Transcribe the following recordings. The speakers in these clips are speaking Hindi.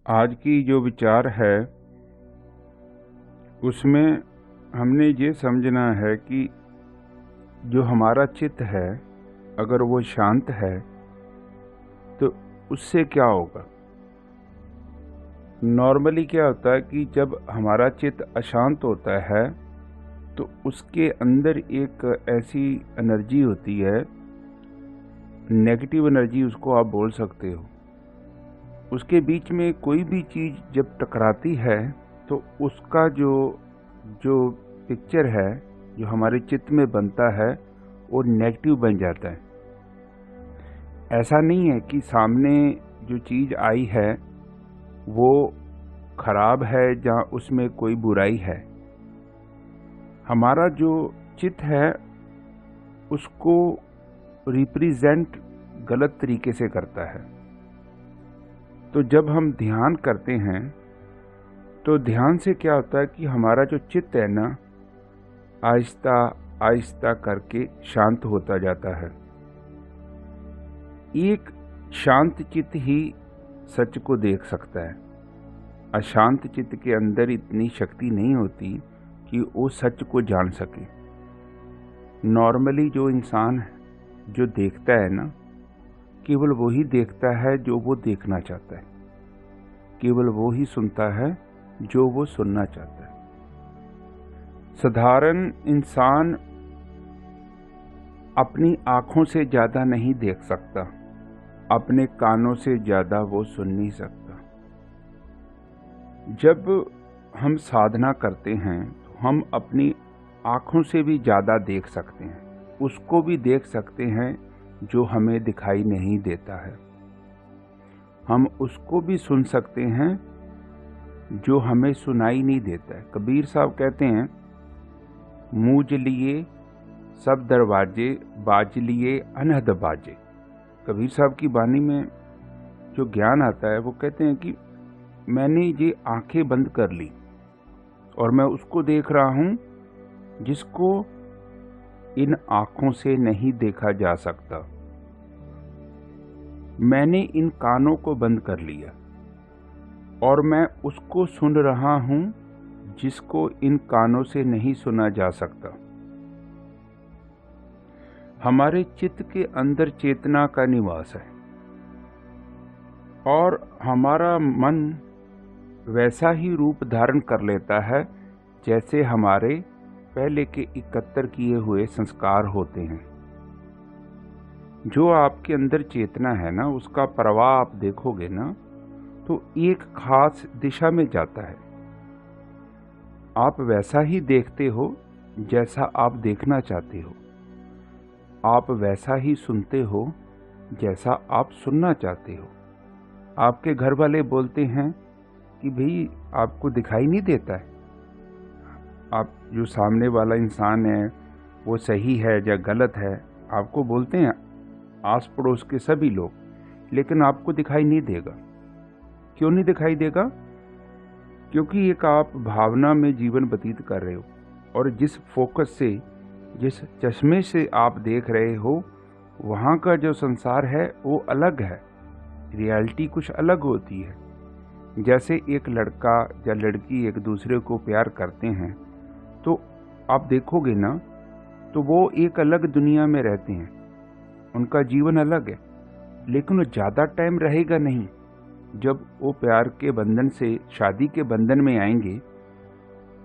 आज की जो विचार है उसमें हमने ये समझना है कि जो हमारा चित्त है अगर वो शांत है तो उससे क्या होगा। नॉर्मली क्या होता है कि जब हमारा चित्त अशांत होता है तो उसके अंदर एक ऐसी एनर्जी होती है, नेगेटिव एनर्जी उसको आप बोल सकते हो। उसके बीच में कोई भी चीज़ जब टकराती है तो उसका जो जो पिक्चर है जो हमारे चित्त में बनता है वो नेगेटिव बन जाता है। ऐसा नहीं है कि सामने जो चीज़ आई है वो खराब है जहाँ उसमें कोई बुराई है। हमारा जो चित्त है उसको रिप्रेजेंट गलत तरीके से करता है। तो जब हम ध्यान करते हैं तो ध्यान से क्या होता है कि हमारा जो चित्त है ना आहिस्ता आहिस्ता करके शांत होता जाता है। एक शांत चित्त ही सच को देख सकता है। अशांत चित्त के अंदर इतनी शक्ति नहीं होती कि वो सच को जान सके। नॉर्मली जो इंसान जो देखता है ना केवल वही देखता है जो वो देखना चाहता है, केवल वो ही सुनता है जो वो सुनना चाहता है। साधारण इंसान अपनी आंखों से ज्यादा नहीं देख सकता, अपने कानों से ज्यादा वो सुन नहीं सकता। जब हम साधना करते हैं तो हम अपनी आंखों से भी ज्यादा देख सकते हैं, उसको भी देख सकते हैं जो हमें दिखाई नहीं देता है। हम उसको भी सुन सकते हैं जो हमें सुनाई नहीं देता है। कबीर साहब कहते हैं, मूझ लिए सब दरवाजे, बाज लिए अनहद बाजे। कबीर साहब की वाणी में जो ज्ञान आता है वो कहते हैं कि मैंने ये आंखें बंद कर ली और मैं उसको देख रहा हूं जिसको इन आंखों से नहीं देखा जा सकता। मैंने इन कानों को बंद कर लिया और मैं उसको सुन रहा हूं जिसको इन कानों से नहीं सुना जा सकता। हमारे चित्त के अंदर चेतना का निवास है और हमारा मन वैसा ही रूप धारण कर लेता है जैसे हमारे पहले के 71 किए हुए संस्कार होते हैं। जो आपके अंदर चेतना है ना उसका प्रवाह आप देखोगे ना तो एक खास दिशा में जाता है। आप वैसा ही देखते हो जैसा आप देखना चाहते हो, आप वैसा ही सुनते हो जैसा आप सुनना चाहते हो। आपके घर वाले बोलते हैं कि भाई आपको दिखाई नहीं देता है, आप जो सामने वाला इंसान है वो सही है या गलत है आपको बोलते हैं आस पड़ोस के सभी लोग, लेकिन आपको दिखाई नहीं देगा। क्यों नहीं दिखाई देगा? क्योंकि एक आप भावना में जीवन व्यतीत कर रहे हो और जिस फोकस से, जिस चश्मे से आप देख रहे हो वहाँ का जो संसार है वो अलग है, रियलिटी कुछ अलग होती है। जैसे एक लड़का या लड़की एक दूसरे को प्यार करते हैं तो आप देखोगे ना तो वो एक अलग दुनिया में रहते हैं, उनका जीवन अलग है, लेकिन वो ज़्यादा टाइम रहेगा नहीं। जब वो प्यार के बंधन से शादी के बंधन में आएंगे,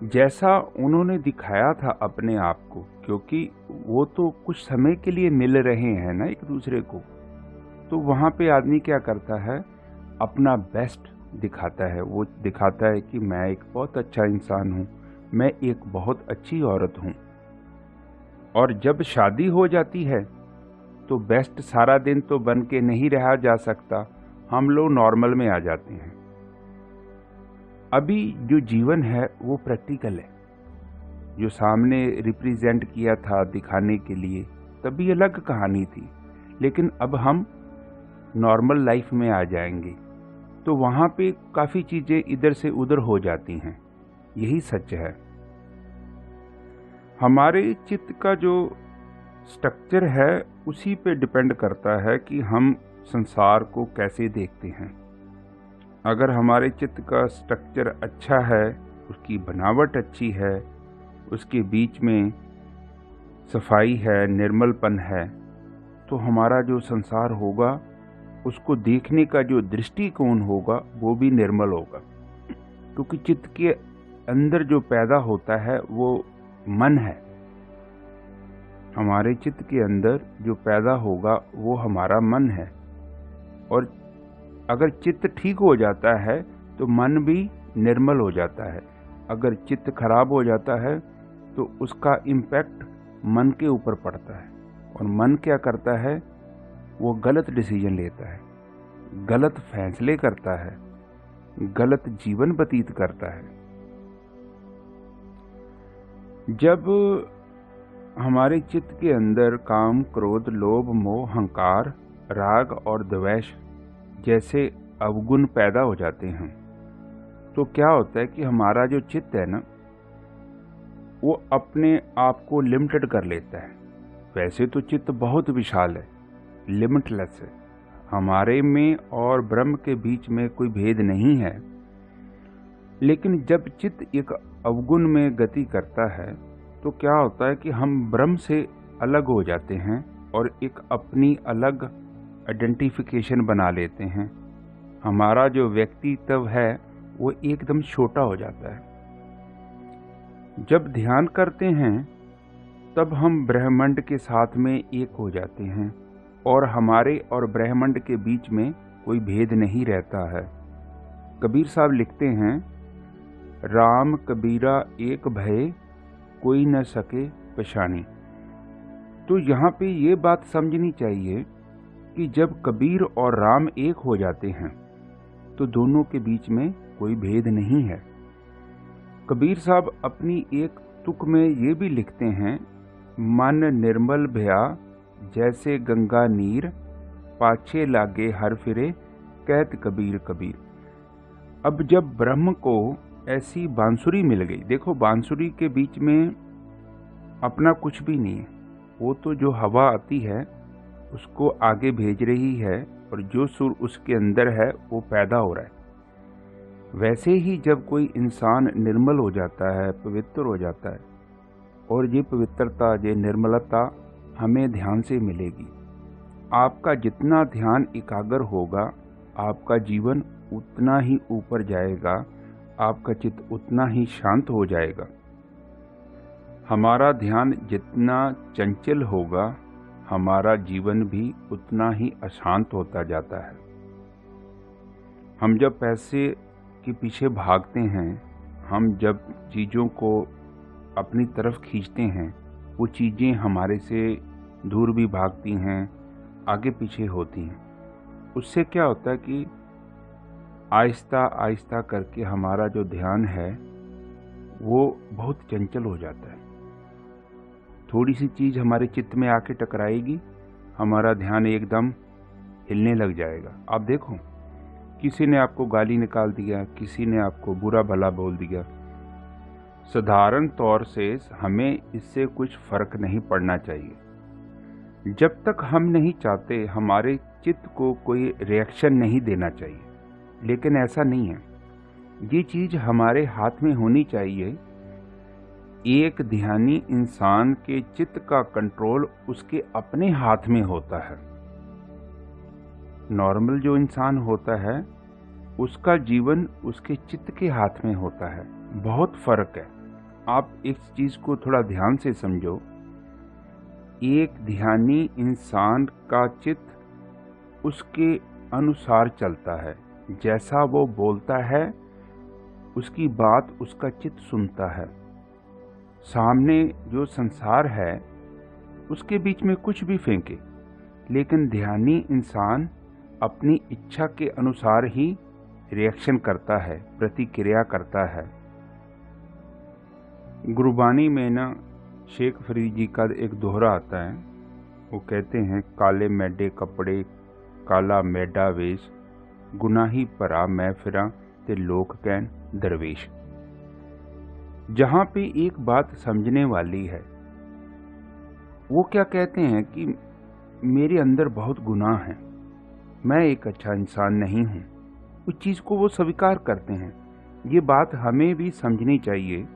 जैसा उन्होंने दिखाया था अपने आप को, क्योंकि वो तो कुछ समय के लिए मिल रहे हैं ना एक दूसरे को, तो वहाँ पे आदमी क्या करता है अपना बेस्ट दिखाता है। वो दिखाता है कि मैं एक बहुत अच्छा इंसान हूँ, मैं एक बहुत अच्छी औरत हूँ। और जब शादी हो जाती है तो बेस्ट सारा दिन तो बन के नहीं रहा जा सकता, हम लोग नॉर्मल में आ जाते हैं। अभी जो जीवन है वो प्रैक्टिकल है। जो सामने रिप्रेजेंट किया था दिखाने के लिए तभी अलग कहानी थी, लेकिन अब हम नॉर्मल लाइफ में आ जाएंगे तो वहाँ पे काफ़ी चीज़ें इधर से उधर हो जाती हैं। यही सच है। हमारे चित्त का जो स्ट्रक्चर है उसी पे डिपेंड करता है कि हम संसार को कैसे देखते हैं। अगर हमारे चित्त का स्ट्रक्चर अच्छा है, उसकी बनावट अच्छी है, उसके बीच में सफाई है, निर्मलपन है, तो हमारा जो संसार होगा, उसको देखने का जो दृष्टिकोण होगा वो भी निर्मल होगा। क्योंकि चित्त के अंदर जो पैदा होता है वो मन है। हमारे चित्त के अंदर जो पैदा होगा वो हमारा मन है। और अगर चित्त ठीक हो जाता है तो मन भी निर्मल हो जाता है। अगर चित्त खराब हो जाता है तो उसका इम्पैक्ट मन के ऊपर पड़ता है, और मन क्या करता है, वो गलत डिसीजन लेता है, गलत फैसले करता है, गलत जीवन व्यतीत करता है। जब हमारे चित्त के अंदर काम, क्रोध, लोभ, मोह, अहंकार, राग और द्वेष जैसे अवगुण पैदा हो जाते हैं, तो क्या होता है कि हमारा जो चित्त है ना, वो अपने आप को लिमिटेड कर लेता है। वैसे तो चित्त बहुत विशाल है, लिमिटलेस है। हमारे में और ब्रह्म के बीच में कोई भेद नहीं है। लेकिन जब चित्त एक अवगुण में गति करता है तो क्या होता है कि हम ब्रह्म से अलग हो जाते हैं और एक अपनी अलग आइडेंटिफिकेशन बना लेते हैं। हमारा जो व्यक्तित्व है वो एकदम छोटा हो जाता है। जब ध्यान करते हैं तब हम ब्रह्मांड के साथ में एक हो जाते हैं, और हमारे और ब्रह्मांड के बीच में कोई भेद नहीं रहता है। कबीर साहब लिखते हैं, राम कबीरा एक भय, कोई न सके पहचानी। तो यहाँ पे ये बात समझनी चाहिए कि जब कबीर और राम एक हो जाते हैं तो दोनों के बीच में कोई भेद नहीं है। कबीर साहब अपनी एक तुक में ये भी लिखते हैं, मन निर्मल भया जैसे गंगा नीर, पाछे लागे हर फिरे कहत कबीर कबीर। अब जब ब्रह्म को ऐसी बांसुरी मिल गई, देखो बांसुरी के बीच में अपना कुछ भी नहीं है, वो तो जो हवा आती है उसको आगे भेज रही है, और जो सुर उसके अंदर है वो पैदा हो रहा है। वैसे ही जब कोई इंसान निर्मल हो जाता है, पवित्र हो जाता है, और ये पवित्रता, ये निर्मलता हमें ध्यान से मिलेगी। आपका जितना ध्यान एकाग्र होगा, आपका जीवन उतना ही ऊपर जाएगा, आपका चित्त उतना ही शांत हो जाएगा। हमारा ध्यान जितना चंचल होगा, हमारा जीवन भी उतना ही अशांत होता जाता है। हम जब पैसे के पीछे भागते हैं, हम जब चीज़ों को अपनी तरफ खींचते हैं, वो चीज़ें हमारे से दूर भी भागती हैं, आगे पीछे होती हैं। उससे क्या होता है कि आहिस्ता आहिस्ता करके हमारा जो ध्यान है वो बहुत चंचल हो जाता है। थोड़ी सी चीज़ हमारे चित्त में आके टकराएगी, हमारा ध्यान एकदम हिलने लग जाएगा। आप देखो, किसी ने आपको गाली निकाल दिया, किसी ने आपको बुरा भला बोल दिया, साधारण तौर से हमें इससे कुछ फर्क नहीं पड़ना चाहिए। जब तक हम नहीं चाहते, हमारे चित्त को कोई रिएक्शन नहीं देना चाहिए। लेकिन ऐसा नहीं है, ये चीज़ हमारे हाथ में होनी चाहिए। एक ध्यानी इंसान के चित्त का कंट्रोल उसके अपने हाथ में होता है। नॉर्मल जो इंसान होता है उसका जीवन उसके चित्त के हाथ में होता है। बहुत फर्क है। आप इस चीज़ को थोड़ा ध्यान से समझो। एक ध्यानी इंसान का चित्त उसके अनुसार चलता है, जैसा वो बोलता है उसकी बात उसका चित्त सुनता है। सामने जो संसार है उसके बीच में कुछ भी फेंके, लेकिन ध्यानी इंसान अपनी इच्छा के अनुसार ही रिएक्शन करता है, प्रतिक्रिया करता है। गुरबानी में ना शेख फरीद जी का एक दोहरा आता है। वो कहते हैं, काले मैडे कपड़े काला मैडा वेश, गुनाही भरा मैं फिरा ते लोक कहन दरवेश। जहाँ पे एक बात समझने वाली है, वो क्या कहते हैं कि मेरे अंदर बहुत गुनाह है, मैं एक अच्छा इंसान नहीं हूँ, उस चीज़ को वो स्वीकार करते हैं। ये बात हमें भी समझनी चाहिए।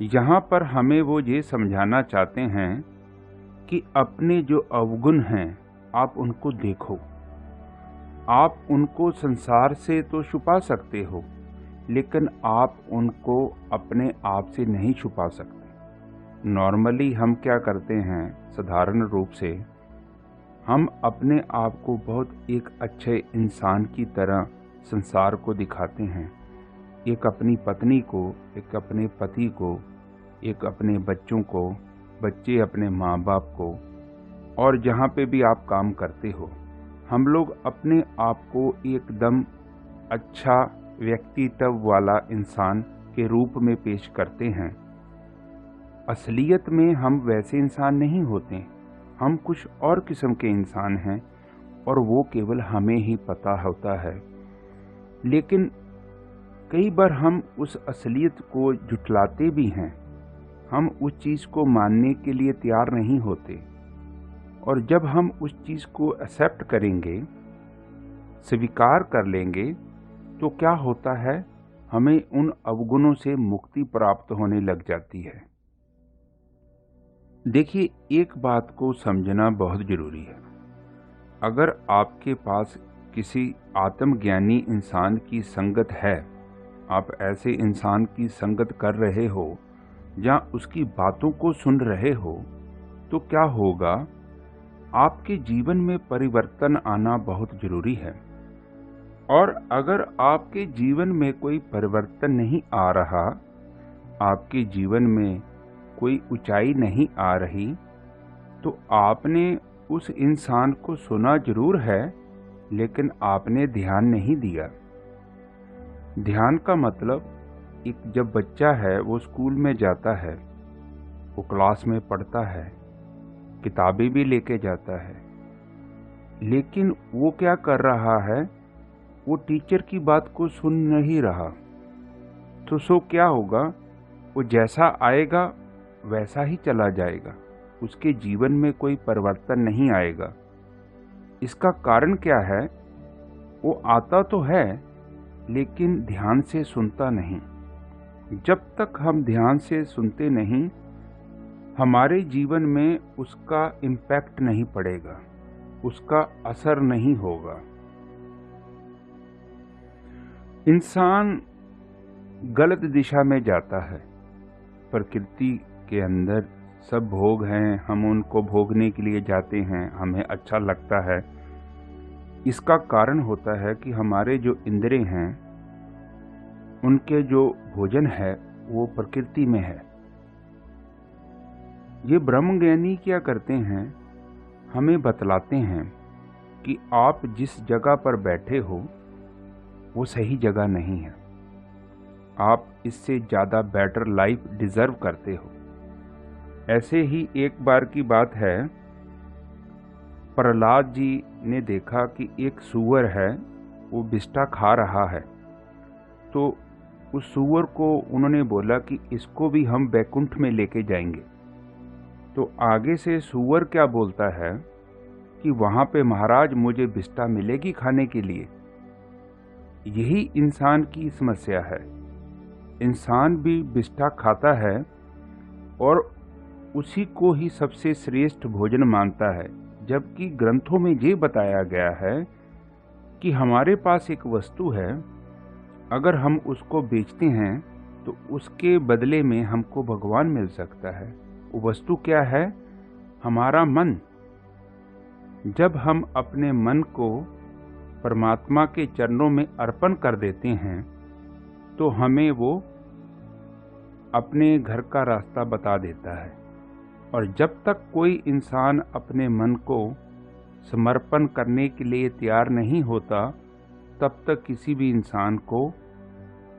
यहाँ पर हमें वो ये समझाना चाहते हैं कि अपने जो अवगुण हैं आप उनको देखो। आप उनको संसार से तो छुपा सकते हो, लेकिन आप उनको अपने आप से नहीं छुपा सकते। नॉर्मली हम क्या करते हैं, साधारण रूप से हम अपने आप को बहुत एक अच्छे इंसान की तरह संसार को दिखाते हैं। एक अपनी पत्नी को, एक अपने पति को, एक अपने बच्चों को, बच्चे अपने माँ बाप को, और जहाँ पे भी आप काम करते हो, हम लोग अपने आप को एकदम अच्छा व्यक्तित्व वाला इंसान के रूप में पेश करते हैं। असलियत में हम वैसे इंसान नहीं होते, हम कुछ और किस्म के इंसान हैं और वो केवल हमें ही पता होता है। लेकिन कई बार हम उस असलियत को झुठलाते भी हैं, हम उस चीज़ को मानने के लिए तैयार नहीं होते। और जब हम उस चीज़ को एक्सेप्ट करेंगे, स्वीकार कर लेंगे, तो क्या होता है, हमें उन अवगुणों से मुक्ति प्राप्त होने लग जाती है। देखिए, एक बात को समझना बहुत ज़रूरी है। अगर आपके पास किसी आत्मज्ञानी इंसान की संगत है, आप ऐसे इंसान की संगत कर रहे हो या उसकी बातों को सुन रहे हो, तो क्या होगा, आपके जीवन में परिवर्तन आना बहुत ज़रूरी है। और अगर आपके जीवन में कोई परिवर्तन नहीं आ रहा, आपके जीवन में कोई ऊंचाई नहीं आ रही, तो आपने उस इंसान को सुना जरूर है, लेकिन आपने ध्यान नहीं दिया। ध्यान का मतलब, एक जब बच्चा है वो स्कूल में जाता है, वो क्लास में पढ़ता है, किताबें भी लेके जाता है, लेकिन वो क्या कर रहा है, वो टीचर की बात को सुन नहीं रहा। तो सो क्या होगा, वो जैसा आएगा वैसा ही चला जाएगा, उसके जीवन में कोई परिवर्तन नहीं आएगा। इसका कारण क्या है, वो आता तो है लेकिन ध्यान से सुनता नहीं। जब तक हम ध्यान से सुनते नहीं, हमारे जीवन में उसका इम्पैक्ट नहीं पड़ेगा, उसका असर नहीं होगा। इंसान गलत दिशा में जाता है। प्रकृति के अंदर सब भोग हैं, हम उनको भोगने के लिए जाते हैं, हमें अच्छा लगता है। इसका कारण होता है कि हमारे जो इंद्रिय हैं, उनके जो भोजन है वो प्रकृति में है। ये ब्रह्मज्ञानी क्या करते हैं, हमें बतलाते हैं कि आप जिस जगह पर बैठे हो वो सही जगह नहीं है, आप इससे ज़्यादा बेटर लाइफ डिज़र्व करते हो। ऐसे ही एक बार की बात है, प्रहलाद जी ने देखा कि एक सूअर है, वो बिष्टा खा रहा है। तो उस सूअर को उन्होंने बोला कि इसको भी हम बैकुंठ में लेके जाएंगे। तो आगे से सूअर क्या बोलता है कि वहाँ पे महाराज मुझे बिष्टा मिलेगी खाने के लिए। यही इंसान की समस्या है। इंसान भी बिष्टा खाता है और उसी को ही सबसे श्रेष्ठ भोजन मानता है, जबकि ग्रंथों में ये बताया गया है कि हमारे पास एक वस्तु है, अगर हम उसको बेचते हैं तो उसके बदले में हमको भगवान मिल सकता है। वो वस्तु क्या है, हमारा मन। जब हम अपने मन को परमात्मा के चरणों में अर्पण कर देते हैं, तो हमें वो अपने घर का रास्ता बता देता है। और जब तक कोई इंसान अपने मन को समर्पण करने के लिए तैयार नहीं होता, तब तक किसी भी इंसान को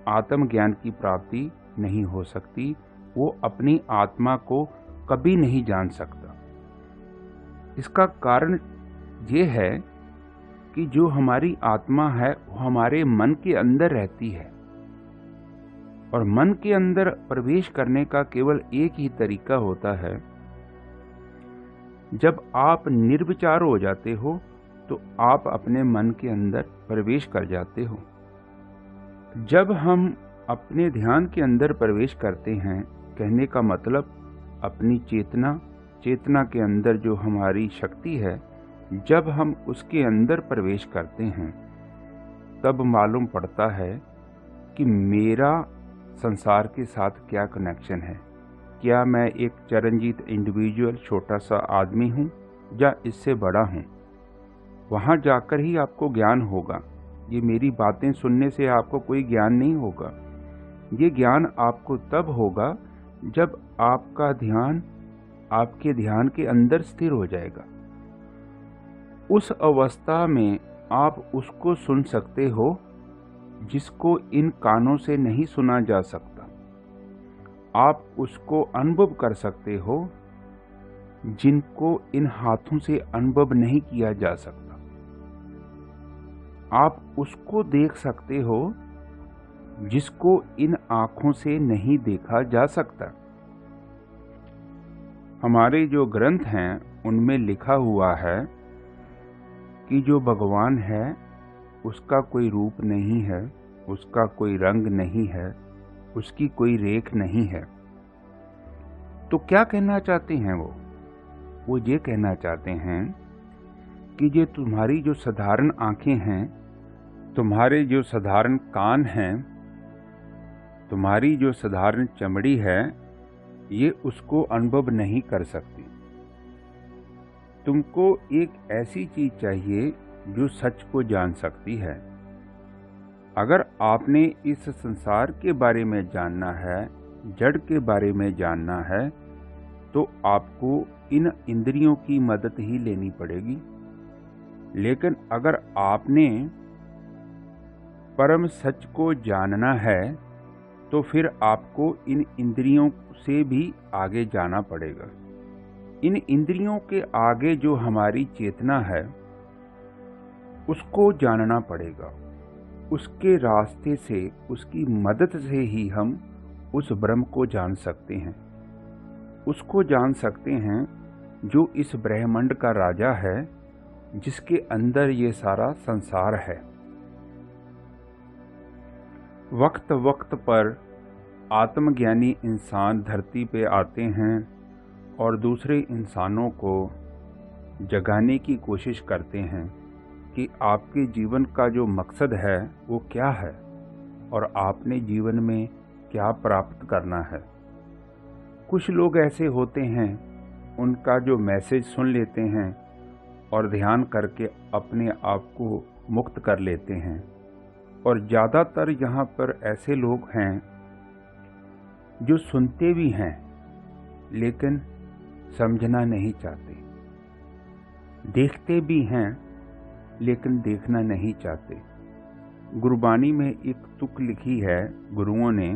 आत्मज्ञान की प्राप्ति नहीं हो सकती। वो अपनी आत्मा को कभी नहीं जान सकता। इसका कारण ये है कि जो हमारी आत्मा है वो हमारे मन के अंदर रहती है, और मन के अंदर प्रवेश करने का केवल एक ही तरीका होता है। जब आप निर्विचार हो जाते हो तो तो आप अपने मन के अंदर प्रवेश कर जाते हो। जब हम अपने ध्यान के अंदर प्रवेश करते हैं, कहने का मतलब अपनी चेतना के अंदर जो हमारी शक्ति है, जब हम उसके अंदर प्रवेश करते हैं, तब मालूम पड़ता है कि मेरा संसार के साथ क्या कनेक्शन है। क्या मैं एक चरणजीत इंडिविजुअल छोटा सा आदमी हूँ या इससे बड़ा हूँ? वहाँ जाकर ही आपको ज्ञान होगा। ये मेरी बातें सुनने से आपको कोई ज्ञान नहीं होगा। ये ज्ञान आपको तब होगा जब आपका ध्यान आपके ध्यान के अंदर स्थिर हो जाएगा। उस अवस्था में आप उसको सुन सकते हो जिसको इन कानों से नहीं सुना जा सकता। आप उसको अनुभव कर सकते हो जिनको इन हाथों से अनुभव नहीं किया जा सकता। आप उसको देख सकते हो जिसको इन आँखों से नहीं देखा जा सकता। हमारे जो ग्रंथ हैं उनमें लिखा हुआ है कि जो भगवान है उसका कोई रूप नहीं है, उसका कोई रंग नहीं है, उसकी कोई रेख नहीं है। तो क्या कहना चाहते हैं वो ये कहना चाहते हैं कि ये तुम्हारी जो साधारण आंखें हैं, तुम्हारे जो साधारण कान हैं, तुम्हारी जो साधारण चमड़ी है, ये उसको अनुभव नहीं कर सकती। तुमको एक ऐसी चीज चाहिए जो सच को जान सकती है। अगर आपने इस संसार के बारे में जानना है, जड़ के बारे में जानना है, तो आपको इन इंद्रियों की मदद ही लेनी पड़ेगी। लेकिन अगर आपने परम सच को जानना है तो फिर आपको इन इंद्रियों से भी आगे जाना पड़ेगा। इन इंद्रियों के आगे जो हमारी चेतना है उसको जानना पड़ेगा। उसके रास्ते से, उसकी मदद से ही हम उस ब्रह्म को जान सकते हैं। उसको जान सकते हैं जो इस ब्रह्मांड का राजा है, जिसके अंदर ये सारा संसार है। वक्त वक्त पर आत्मज्ञानी इंसान धरती पे आते हैं और दूसरे इंसानों को जगाने की कोशिश करते हैं कि आपके जीवन का जो मकसद है वो क्या है और आपने जीवन में क्या प्राप्त करना है। कुछ लोग ऐसे होते हैं, उनका जो मैसेज सुन लेते हैं और ध्यान करके अपने आप को मुक्त कर लेते हैं। और ज़्यादातर यहाँ पर ऐसे लोग हैं जो सुनते भी हैं लेकिन समझना नहीं चाहते, देखते भी हैं लेकिन देखना नहीं चाहते। गुरबानी में एक तुक लिखी है गुरुओं ने,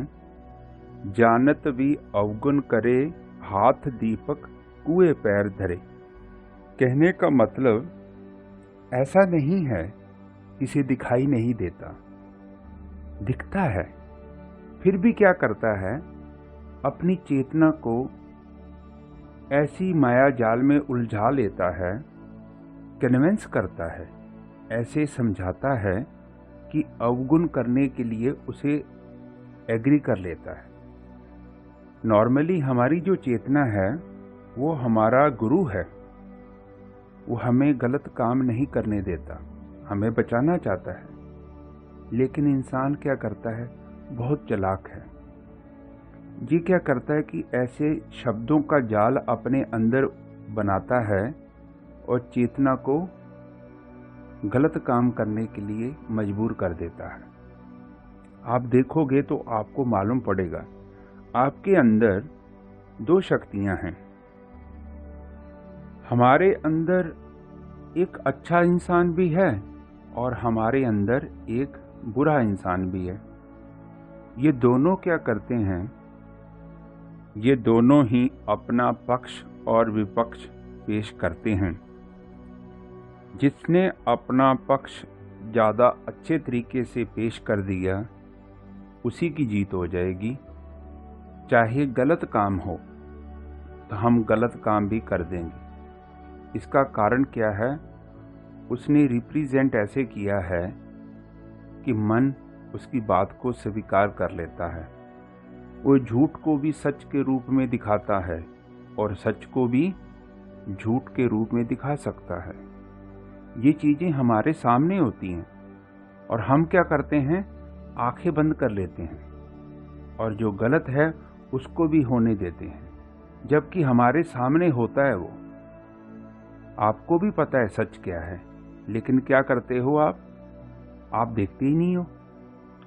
जानत भी अवगुण करे, हाथ दीपक कुएं पैर धरे। कहने का मतलब ऐसा नहीं है इसे दिखाई नहीं देता, दिखता है, फिर भी क्या करता है, अपनी चेतना को ऐसी माया जाल में उलझा लेता है, कन्विंस करता है, ऐसे समझाता है कि अवगुण करने के लिए उसे एग्री कर लेता है। नॉर्मली हमारी जो चेतना है वो हमारा गुरु है, वो हमें गलत काम नहीं करने देता, हमें बचाना चाहता है। लेकिन इंसान क्या करता है, बहुत चालाक है। ये क्या करता है कि ऐसे शब्दों का जाल अपने अंदर बनाता है और चेतना को गलत काम करने के लिए मजबूर कर देता है। आप देखोगे तो आपको मालूम पड़ेगा, आपके अंदर दो शक्तियां हैं। हमारे अंदर एक अच्छा इंसान भी है और हमारे अंदर एक बुरा इंसान भी है। ये दोनों क्या करते हैं, ये दोनों ही अपना पक्ष और विपक्ष पेश करते हैं। जिसने अपना पक्ष ज़्यादा अच्छे तरीके से पेश कर दिया उसी की जीत हो जाएगी। चाहे गलत काम हो तो हम गलत काम भी कर देंगे। इसका कारण क्या है, उसने रिप्रेजेंट ऐसे किया है कि मन उसकी बात को स्वीकार कर लेता है। वो झूठ को भी सच के रूप में दिखाता है और सच को भी झूठ के रूप में दिखा सकता है। ये चीज़ें हमारे सामने होती हैं और हम क्या करते हैं, आंखें बंद कर लेते हैं और जो गलत है उसको भी होने देते हैं, जबकि हमारे सामने होता है वो। आपको भी पता है सच क्या है, लेकिन क्या करते हो आप देखते ही नहीं हो।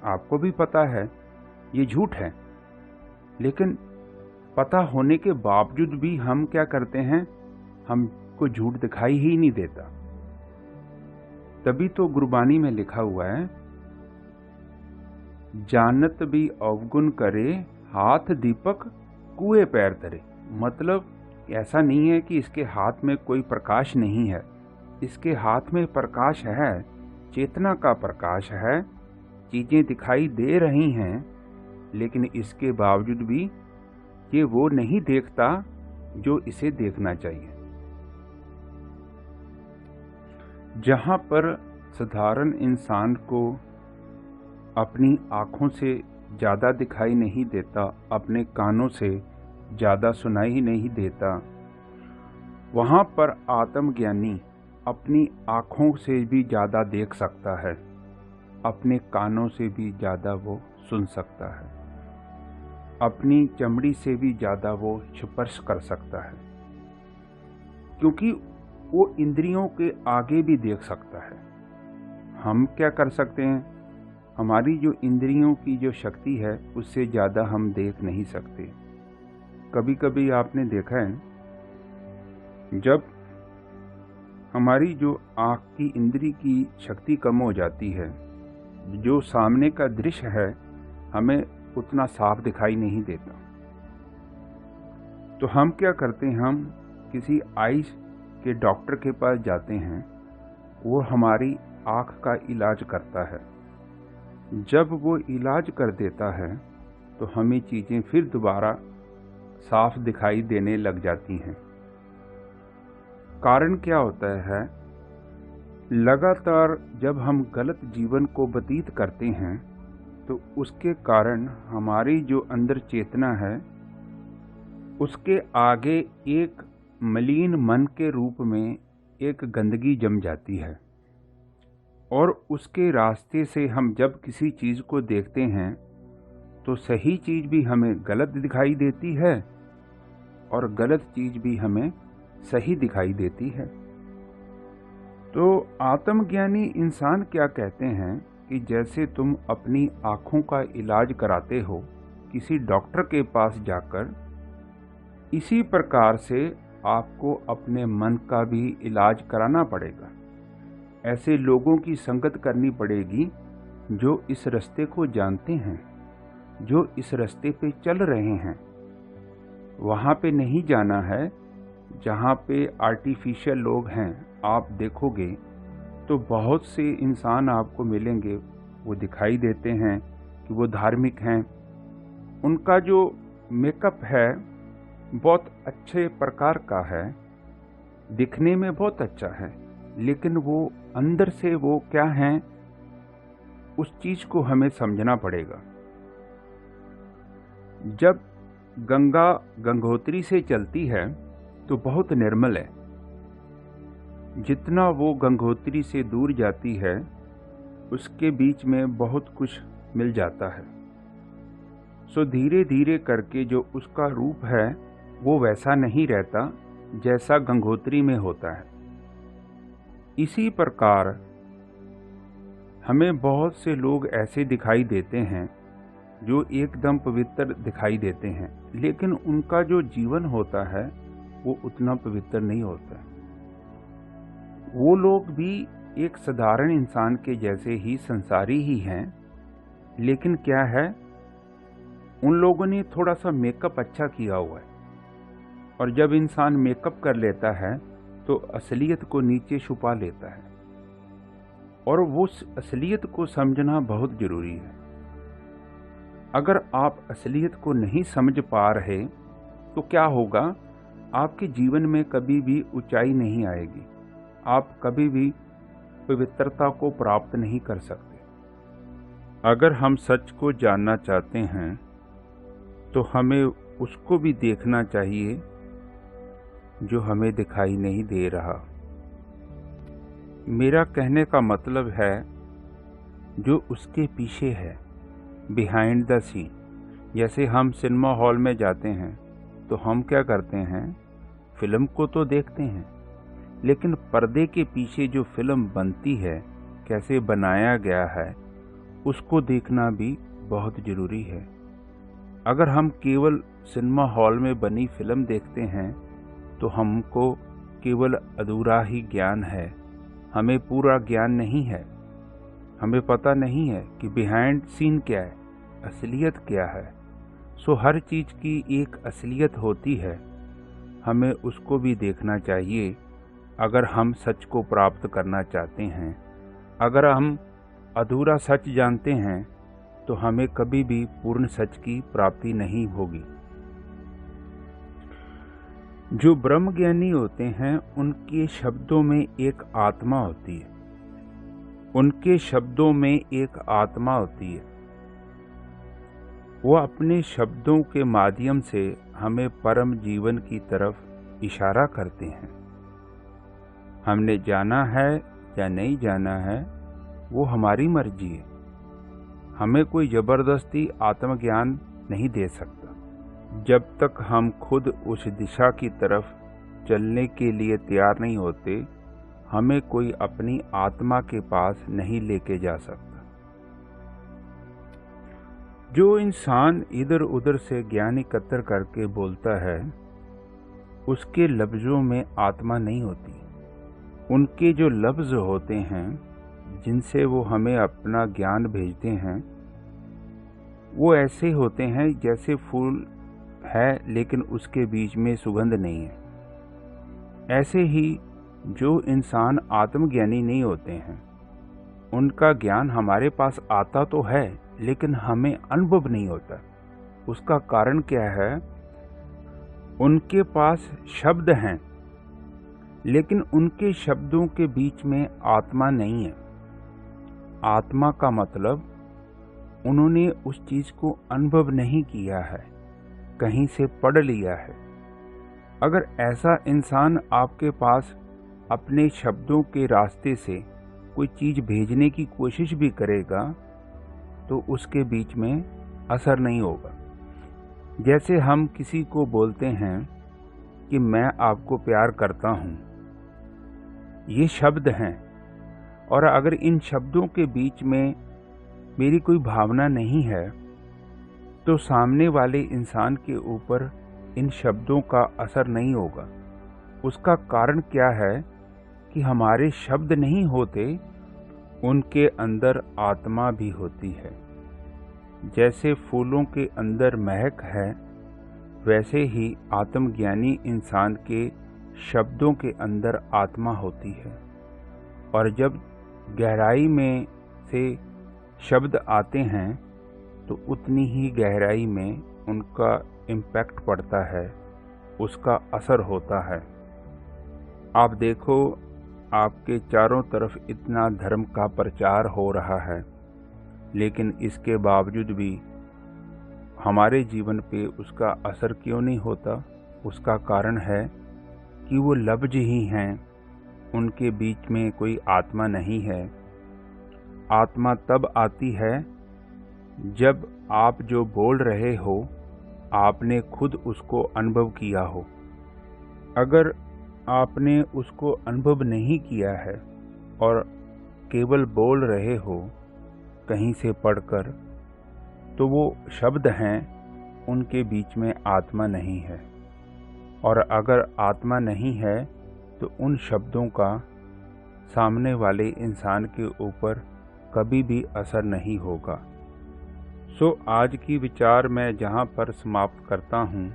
आपको भी पता है ये झूठ है, लेकिन पता होने के बावजूद भी हम क्या करते हैं, हमको झूठ दिखाई ही नहीं देता। तभी तो गुरबानी में लिखा हुआ है, जानत भी अवगुण करे, हाथ दीपक कुएं पैर धरे। मतलब ऐसा नहीं है कि इसके हाथ में कोई प्रकाश नहीं है, इसके हाथ में प्रकाश है, चेतना का प्रकाश है। चीजें दिखाई दे रही हैं, लेकिन इसके बावजूद भी ये वो नहीं देखता जो इसे देखना चाहिए। जहां पर साधारण इंसान को अपनी आँखों से ज़्यादा दिखाई नहीं देता, अपने कानों से ज़्यादा सुनाई नहीं देता, वहाँ पर आत्मज्ञानी अपनी आँखों से भी ज़्यादा देख सकता है, अपने कानों से भी ज़्यादा वो सुन सकता है, अपनी चमड़ी से भी ज़्यादा वो स्पर्श कर सकता है, क्योंकि वो इंद्रियों के आगे भी देख सकता है। हम क्या कर सकते हैं, हमारी जो इंद्रियों की जो शक्ति है उससे ज़्यादा हम देख नहीं सकते। कभी कभी आपने देखा है, जब हमारी जो आँख की इंद्री की शक्ति कम हो जाती है, जो सामने का दृश्य है हमें उतना साफ दिखाई नहीं देता, तो हम क्या करते हैं, हम किसी आइज के डॉक्टर के पास जाते हैं, वो हमारी आँख का इलाज करता है। जब वो इलाज कर देता है तो हमें चीज़ें फिर दोबारा साफ दिखाई देने लग जाती हैं। कारण क्या होता है, लगातार जब हम गलत जीवन को व्यतीत करते हैं तो उसके कारण हमारी जो अंदर चेतना है उसके आगे एक मलिन मन के रूप में एक गंदगी जम जाती है, और उसके रास्ते से हम जब किसी चीज़ को देखते हैं तो सही चीज़ भी हमें गलत दिखाई देती है और गलत चीज़ भी हमें सही दिखाई देती है। तो आत्मज्ञानी इंसान क्या कहते हैं कि जैसे तुम अपनी आँखों का इलाज कराते हो किसी डॉक्टर के पास जाकर, इसी प्रकार से आपको अपने मन का भी इलाज कराना पड़ेगा। ऐसे लोगों की संगत करनी पड़ेगी जो इस रास्ते को जानते हैं, जो इस रास्ते पे चल रहे हैं। वहाँ पे नहीं जाना है जहाँ पे आर्टिफिशियल लोग हैं। आप देखोगे तो बहुत से इंसान आपको मिलेंगे, वो दिखाई देते हैं कि वो धार्मिक हैं, उनका जो मेकअप है बहुत अच्छे प्रकार का है, दिखने में बहुत अच्छा है, लेकिन वो अंदर से वो क्या हैं, उस चीज को हमें समझना पड़ेगा। जब गंगा गंगोत्री से चलती है तो बहुत निर्मल है, जितना वो गंगोत्री से दूर जाती है उसके बीच में बहुत कुछ मिल जाता है। सो धीरे धीरे करके जो उसका रूप है वो वैसा नहीं रहता जैसा गंगोत्री में होता है। इसी प्रकार हमें बहुत से लोग ऐसे दिखाई देते हैं जो एकदम पवित्र दिखाई देते हैं, लेकिन उनका जो जीवन होता है वो उतना पवित्र नहीं होता है। वो लोग भी एक साधारण इंसान के जैसे ही संसारी ही हैं, लेकिन क्या है, उन लोगों ने थोड़ा सा मेकअप अच्छा किया हुआ है, और जब इंसान मेकअप कर लेता है तो असलियत को नीचे छुपा लेता है, और वो असलियत को समझना बहुत जरूरी है। अगर आप असलियत को नहीं समझ पा रहे तो क्या होगा, आपके जीवन में कभी भी ऊंचाई नहीं आएगी, आप कभी भी पवित्रता को प्राप्त नहीं कर सकते। अगर हम सच को जानना चाहते हैं तो हमें उसको भी देखना चाहिए जो हमें दिखाई नहीं दे रहा। मेरा कहने का मतलब है जो उसके पीछे है, बिहाइंड द सीन। जैसे हम सिनेमा हॉल में जाते हैं तो हम क्या करते हैं, फिल्म को तो देखते हैं, लेकिन पर्दे के पीछे जो फिल्म बनती है, कैसे बनाया गया है, उसको देखना भी बहुत ज़रूरी है। अगर हम केवल सिनेमा हॉल में बनी फिल्म देखते हैं तो हमको केवल अधूरा ही ज्ञान है, हमें पूरा ज्ञान नहीं है। हमें पता नहीं है कि बिहाइंड सीन क्या है, असलियत क्या है। सो हर चीज़ की एक असलियत होती है, हमें उसको भी देखना चाहिए अगर हम सच को प्राप्त करना चाहते हैं। अगर हम अधूरा सच जानते हैं तो हमें कभी भी पूर्ण सच की प्राप्ति नहीं होगी। जो ब्रह्मज्ञानी होते हैं उनके शब्दों में एक आत्मा होती है, उनके शब्दों में एक आत्मा होती है। वो अपने शब्दों के माध्यम से हमें परम जीवन की तरफ इशारा करते हैं। हमने जाना है या नहीं जाना है वो हमारी मर्जी है। हमें कोई ज़बरदस्ती आत्मज्ञान नहीं दे सकता। जब तक हम खुद उस दिशा की तरफ चलने के लिए तैयार नहीं होते, हमें कोई अपनी आत्मा के पास नहीं लेके जा सकता। जो इंसान इधर उधर से ज्ञान एकत्र करके बोलता है, उसके लफ्ज़ों में आत्मा नहीं होती। उनके जो लफ्ज़ होते हैं जिनसे वो हमें अपना ज्ञान भेजते हैं, वो ऐसे होते हैं जैसे फूल है लेकिन उसके बीच में सुगंध नहीं है। ऐसे ही जो इंसान आत्मज्ञानी नहीं होते हैं, उनका ज्ञान हमारे पास आता तो है लेकिन हमें अनुभव नहीं होता। उसका कारण क्या है? उनके पास शब्द हैं लेकिन उनके शब्दों के बीच में आत्मा नहीं है। आत्मा का मतलब उन्होंने उस चीज़ को अनुभव नहीं किया है, कहीं से पढ़ लिया है। अगर ऐसा इंसान आपके पास अपने शब्दों के रास्ते से कोई चीज़ भेजने की कोशिश भी करेगा तो उसके बीच में असर नहीं होगा। जैसे हम किसी को बोलते हैं कि मैं आपको प्यार करता हूँ, ये शब्द हैं, और अगर इन शब्दों के बीच में मेरी कोई भावना नहीं है तो सामने वाले इंसान के ऊपर इन शब्दों का असर नहीं होगा। उसका कारण क्या है कि हमारे शब्द नहीं होते, उनके अंदर आत्मा भी होती है। जैसे फूलों के अंदर महक है, वैसे ही आत्मज्ञानी इंसान के शब्दों के अंदर आत्मा होती है। और जब गहराई में से शब्द आते हैं तो उतनी ही गहराई में उनका इम्पैक्ट पड़ता है, उसका असर होता है। आप देखो, आपके चारों तरफ इतना धर्म का प्रचार हो रहा है, लेकिन इसके बावजूद भी हमारे जीवन पे उसका असर क्यों नहीं होता? उसका कारण है कि वो लफ्ज़ ही हैं, उनके बीच में कोई आत्मा नहीं है। आत्मा तब आती है जब आप जो बोल रहे हो आपने खुद उसको अनुभव किया हो। अगर आपने उसको अनुभव नहीं किया है और केवल बोल रहे हो कहीं से पढ़कर, तो वो शब्द हैं, उनके बीच में आत्मा नहीं है। और अगर आत्मा नहीं है तो उन शब्दों का सामने वाले इंसान के ऊपर कभी भी असर नहीं होगा। सो आज की विचार मैं जहाँ पर समाप्त करता हूँ।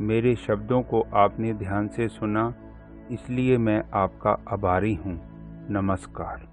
मेरे शब्दों को आपने ध्यान से सुना, इसलिए मैं आपका आभारी हूँ। नमस्कार।